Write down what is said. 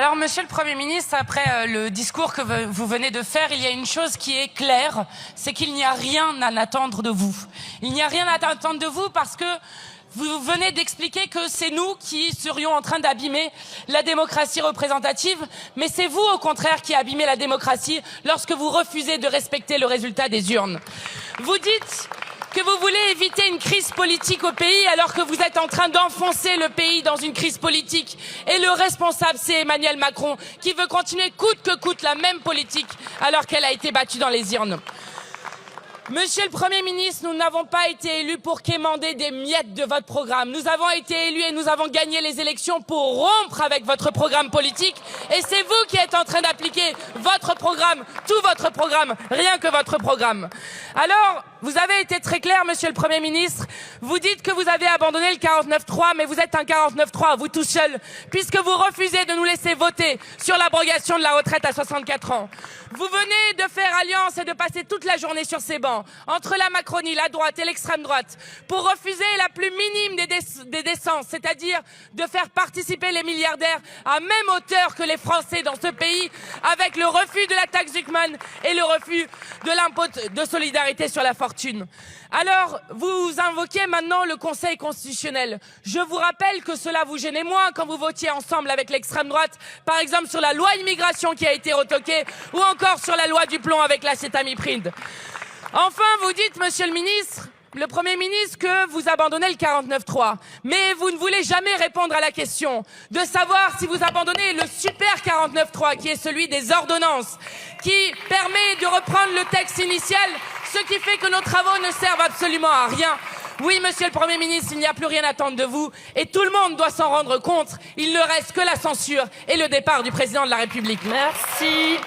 Alors, Monsieur le Premier ministre, après le discours que vous venez de faire, il y a une chose qui est claire, c'est qu'il n'y a rien à attendre de vous. Il n'y a rien à attendre de vous parce que vous venez d'expliquer que c'est nous qui serions en train d'abîmer la démocratie représentative, mais c'est vous, au contraire, qui abîmez la démocratie lorsque vous refusez de respecter le résultat des urnes. Vous dites que vous voulez éviter une crise politique au pays alors que vous êtes en train d'enfoncer le pays dans une crise politique. Et le responsable, c'est Emmanuel Macron, qui veut continuer coûte que coûte la même politique alors qu'elle a été battue dans les urnes. Monsieur le Premier ministre, nous n'avons pas été élus pour quémander des miettes de votre programme. Nous avons été élus et nous avons gagné les élections pour rompre avec votre programme politique. Et c'est vous qui êtes en train d'appliquer votre programme, tout votre programme, rien que votre programme. Alors, vous avez été très clair, Monsieur le Premier ministre. Vous dites que vous avez abandonné le 49.3, mais vous êtes un 49.3, vous tout seul, puisque vous refusez de nous laisser voter sur l'abrogation de la retraite à 64 ans. Vous venez de faire alliance et de passer toute la journée sur ces bancs, entre la Macronie, la droite et l'extrême droite, pour refuser la plus minime des décences, c'est-à-dire de faire participer les milliardaires à même hauteur que les Français dans ce pays, avec le refus de la taxe Zuckman et le refus de l'impôt de solidarité sur la fortune. Alors, vous invoquez maintenant le Conseil constitutionnel. Je vous rappelle que cela vous gênait moins quand vous votiez ensemble avec l'extrême droite, par exemple sur la loi immigration qui a été retoquée, ou encore sur la loi du plomb avec l'acétamipride. Enfin, vous dites, Monsieur le ministre, le Premier ministre, que vous abandonnez le 49.3. Mais vous ne voulez jamais répondre à la question de savoir si vous abandonnez le super 49.3, qui est celui des ordonnances, qui permet de reprendre le texte initial, ce qui fait que nos travaux ne servent absolument à rien. Oui, Monsieur le Premier ministre, il n'y a plus rien à attendre de vous et tout le monde doit s'en rendre compte. Il ne reste que la censure et le départ du président de la République. Merci.